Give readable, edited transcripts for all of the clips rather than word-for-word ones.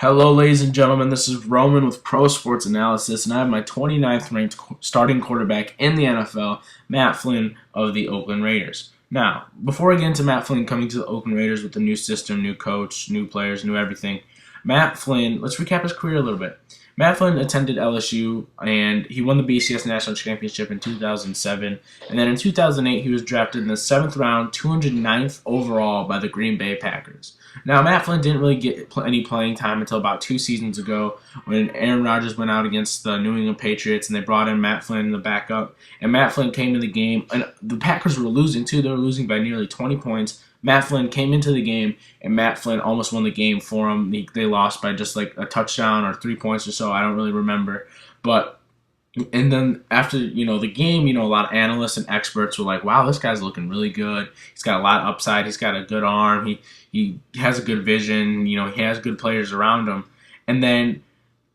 Hello, ladies and gentlemen. This is Roman with Pro Sports Analysis, and I have my 29th ranked starting quarterback in the NFL, Matt Flynn of the Oakland Raiders. Now, before I get into Matt Flynn coming to the Oakland Raiders with the new system, new coach, new players, new everything, Matt Flynn, let's recap his career a little bit. Matt Flynn attended LSU, and he won the BCS National Championship in 2007. And then in 2008, he was drafted in the 7th round, 209th overall by the Green Bay Packers. Now, Matt Flynn didn't really get any playing time until about 2 seasons ago when Aaron Rodgers went out against the New England Patriots, and they brought in Matt Flynn, the backup. And Matt Flynn came to the game, and the Packers were losing, too. They were losing by nearly 20 points. Matt Flynn came into the game, and Matt Flynn almost won the game for them. They lost by just like a touchdown or 3 points or so. I don't really remember. And then after, the game, a lot of analysts and experts were like, wow, this guy's looking really good. He's got a lot of upside. He's got a good arm. He has a good vision. He has good players around him. And then,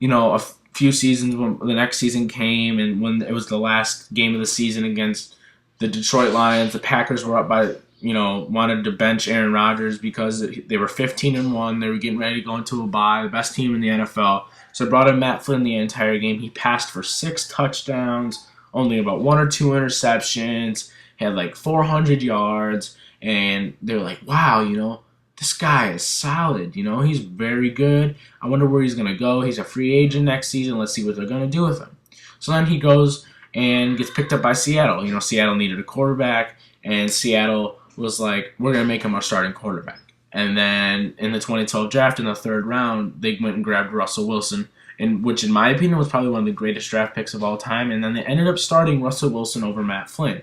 a few seasons, when the next season came and when it was the last game of the season against the Detroit Lions, the Packers were up by wanted to bench Aaron Rodgers because they were 15-1. They were getting ready to go into a bye, the best team in the NFL. So I brought in Matt Flynn the entire game. He passed for 6 touchdowns, only about 1 or 2 interceptions, had like 400 yards, and they were like, wow, this guy is solid. He's very good. I wonder where he's going to go. He's a free agent next season. Let's see what they're going to do with him. So then he goes and gets picked up by Seattle. Seattle needed a quarterback, and Seattle was like, we're going to make him our starting quarterback. And then in the 2012 draft, in the 3rd round, they went and grabbed Russell Wilson, which in my opinion was probably one of the greatest draft picks of all time. And then they ended up starting Russell Wilson over Matt Flynn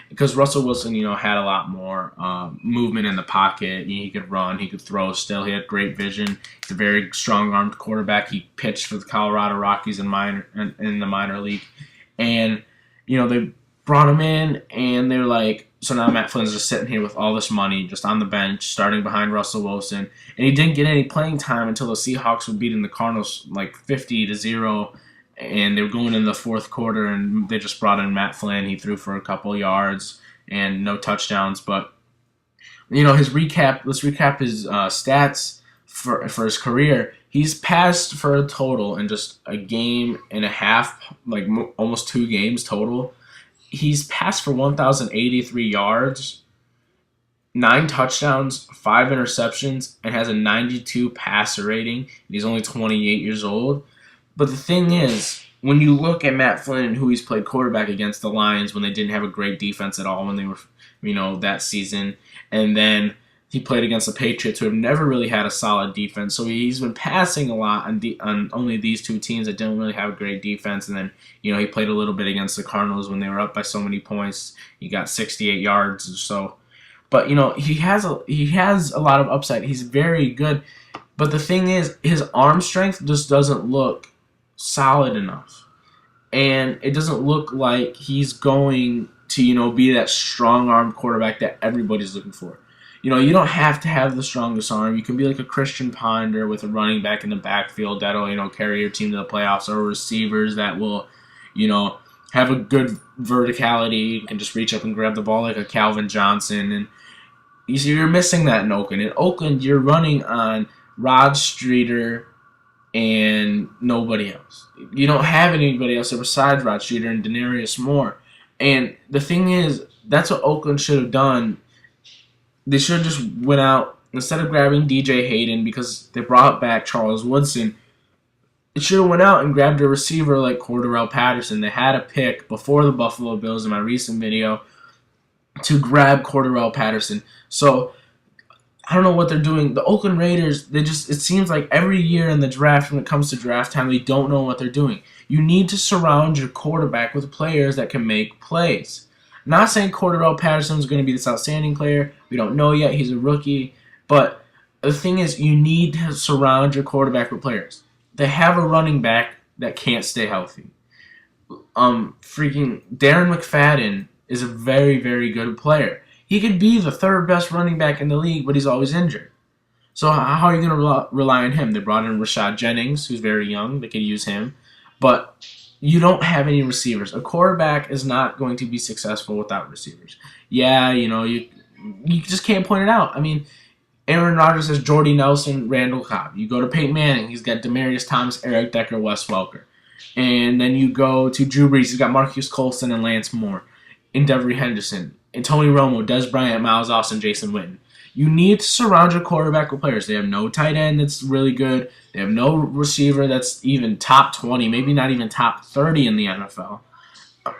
because Russell Wilson, had a lot more movement in the pocket. He could run, he could throw still. He had great vision. He's a very strong-armed quarterback. He pitched for the Colorado Rockies in the minor league. And, they brought him in, and they're like, so now Matt Flynn's just sitting here with all this money, just on the bench, starting behind Russell Wilson. And he didn't get any playing time until the Seahawks were beating the Cardinals like 50-0, and they were going in the 4th quarter, and they just brought in Matt Flynn. He threw for a couple yards and no touchdowns. But, let's recap his stats for his career. He's passed for a total in just a game and a half, like almost 2 games total. He's passed for 1,083 yards, 9 touchdowns, 5 interceptions, and has a 92 passer rating. And he's only 28 years old. But the thing is, when you look at Matt Flynn and who he's played quarterback against, the Lions, when they didn't have a great defense at all when they were, that season, and then he played against the Patriots, who have never really had a solid defense. So he's been passing a lot on only these 2 teams that don't really have a great defense. And then, he played a little bit against the Cardinals when they were up by so many points. He got 68 yards or so. But, he has a lot of upside. He's very good. But the thing is, his arm strength just doesn't look solid enough. And it doesn't look like he's going to, be that strong-armed quarterback that everybody's looking for. You don't have to have the strongest arm. You can be like a Christian Ponder with a running back in the backfield that'll, carry your team to the playoffs, or receivers that will, have a good verticality. You can just reach up and grab the ball like a Calvin Johnson. And you're missing that in Oakland. In Oakland, you're running on Rod Streeter and nobody else. You don't have anybody else besides Rod Streeter and Denarius Moore. And the thing is, that's what Oakland should have done. They should have just went out, instead of grabbing DJ Hayden because they brought back Charles Woodson, it should have went out and grabbed a receiver like Cordarrelle Patterson. They had a pick before the Buffalo Bills in my recent video to grab Cordarrelle Patterson. So I don't know what they're doing. The Oakland Raiders, it seems like every year in the draft, when it comes to draft time, they don't know what they're doing. You need to surround your quarterback with players that can make plays. Not saying Cordarrelle Patterson is going to be this outstanding player. We don't know yet. He's a rookie. But the thing is, you need to surround your quarterback with players. They have a running back that can't stay healthy. Freaking Darren McFadden is a very, very good player. He could be the 3rd best running back in the league, but he's always injured. So how are you going to rely on him? They brought in Rashad Jennings, who's very young. They could use him. But you don't have any receivers. A quarterback is not going to be successful without receivers. Yeah, you just can't point it out. I mean, Aaron Rodgers has Jordy Nelson, Randall Cobb. You go to Peyton Manning, he's got Demaryius Thomas, Eric Decker, Wes Welker. And then you go to Drew Brees, he's got Marcus Colston and Lance Moore, and Devery Henderson, and Tony Romo, Des Bryant, Miles Austin, Jason Witten. You need to surround your quarterback with players. They have no tight end that's really good. They have no receiver that's even top 20, maybe not even top 30 in the NFL.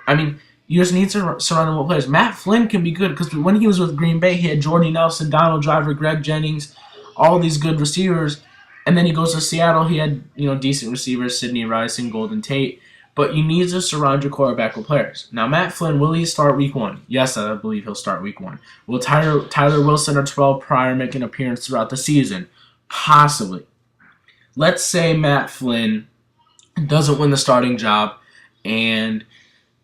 I mean, you just need to surround them with players. Matt Flynn can be good because when he was with Green Bay, he had Jordy Nelson, Donald Driver, Greg Jennings, all these good receivers. And then he goes to Seattle. He had decent receivers, Sidney Rice and Golden Tate. But you need to surround your quarterback with players. Now, Matt Flynn, will he start week 1? Yes, I believe he'll start week 1. Will Tyler Wilson or Terrell Pryor make an appearance throughout the season? Possibly. Let's say Matt Flynn doesn't win the starting job and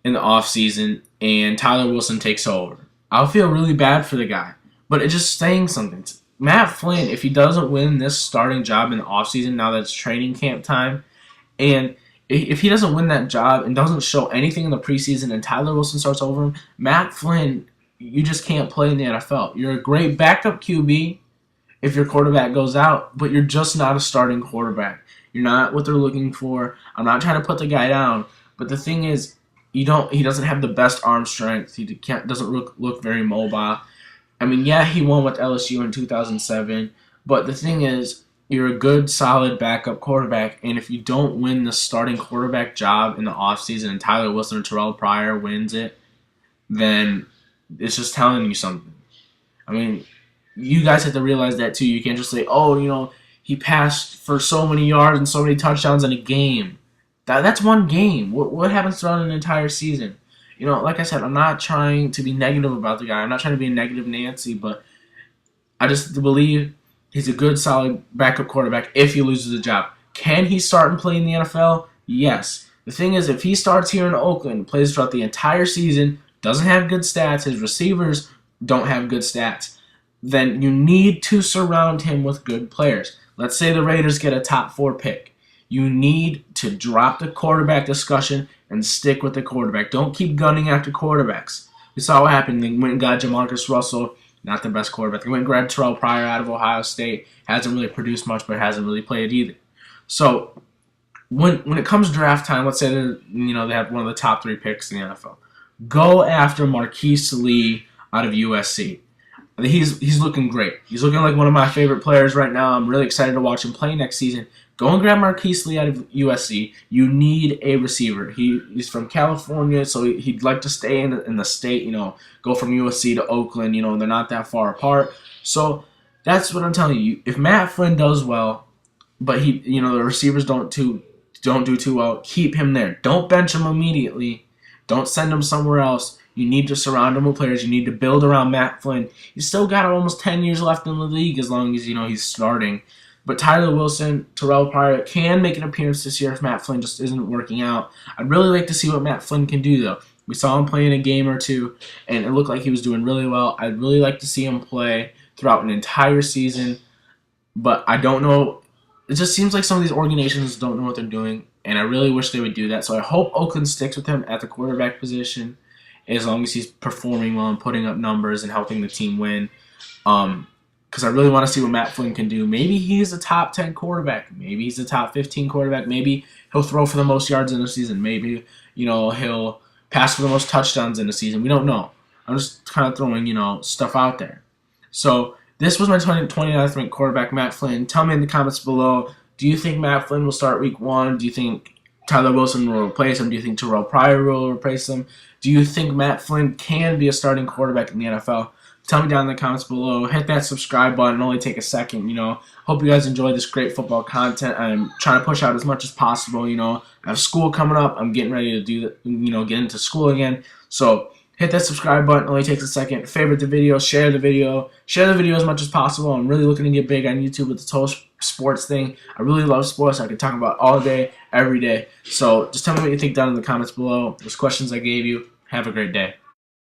in the offseason and Tyler Wilson takes over. I'll feel really bad for the guy. But it's just saying something. Matt Flynn, if he doesn't win this starting job in the offseason, now that's training camp time, and if he doesn't win that job and doesn't show anything in the preseason and Tyler Wilson starts over him, Matt Flynn, you just can't play in the NFL. You're a great backup QB if your quarterback goes out, but you're just not a starting quarterback. You're not what they're looking for. I'm not trying to put the guy down, but the thing is, he doesn't have the best arm strength. He doesn't look very mobile. I mean, yeah, he won with LSU in 2007, but the thing is, you're a good, solid backup quarterback, and if you don't win the starting quarterback job in the offseason and Tyler Wilson or Terrell Pryor wins it, then it's just telling you something. I mean, you guys have to realize that too. You can't just say, he passed for so many yards and so many touchdowns in a game. That's one game. What happens throughout an entire season? Like I said, I'm not trying to be negative about the guy. I'm not trying to be a negative Nancy, but I just believe he's a good, solid backup quarterback if he loses the job. Can he start and play in the NFL? Yes. The thing is, if he starts here in Oakland, plays throughout the entire season, doesn't have good stats, his receivers don't have good stats, then you need to surround him with good players. Let's say the Raiders get a top 4 pick. You need to drop the quarterback discussion and stick with the quarterback. Don't keep gunning after quarterbacks. We saw what happened. They went and got Jamarcus Russell, not the best quarterback. They went and grabbed Terrell Pryor out of Ohio State. Hasn't really produced much, but hasn't really played either. So when it comes draft time, let's say they have one of the top 3 picks in the NFL. Go after Marquise Lee out of USC. He's looking great. He's looking like one of my favorite players right now. I'm really excited to watch him play next season. Go and grab Marquise Lee out of USC. You need a receiver. He's from California, so he'd like to stay in the state, go from USC to Oakland, they're not that far apart. So that's what I'm telling you. If Matt Flynn does well, but the receivers don't do too well, keep him there. Don't bench him immediately. Don't send him somewhere else. You need to surround him with players. You need to build around Matt Flynn. He's still got almost 10 years left in the league as long as, he's starting. But Tyler Wilson, Terrell Pryor can make an appearance this year if Matt Flynn just isn't working out. I'd really like to see what Matt Flynn can do, though. We saw him play in a game or two, and it looked like he was doing really well. I'd really like to see him play throughout an entire season, but I don't know. It just seems like some of these organizations don't know what they're doing, and I really wish they would do that. So I hope Oakland sticks with him at the quarterback position as long as he's performing well and putting up numbers and helping the team win. Because I really want to see what Matt Flynn can do. Maybe he's a top 10 quarterback. Maybe he's a top 15 quarterback. Maybe he'll throw for the most yards in the season. Maybe, he'll pass for the most touchdowns in the season. We don't know. I'm just kind of throwing, stuff out there. So this was my 29th ranked quarterback, Matt Flynn. Tell me in the comments below, do you think Matt Flynn will start week 1? Do you think Tyler Wilson will replace him? Do you think Terrell Pryor will replace him? Do you think Matt Flynn can be a starting quarterback in the NFL? Tell me down in the comments below. Hit that subscribe button. Only take a second, Hope you guys enjoy this great football content. I'm trying to push out as much as possible, I have school coming up. I'm getting ready to do that, get into school again. So hit that subscribe button. Only takes a second. Favorite the video. Share the video. Share the video as much as possible. I'm really looking to get big on YouTube with this whole sports thing. I really love sports. I can talk about all day, every day. So just tell me what you think down in the comments below. Those questions I gave you. Have a great day.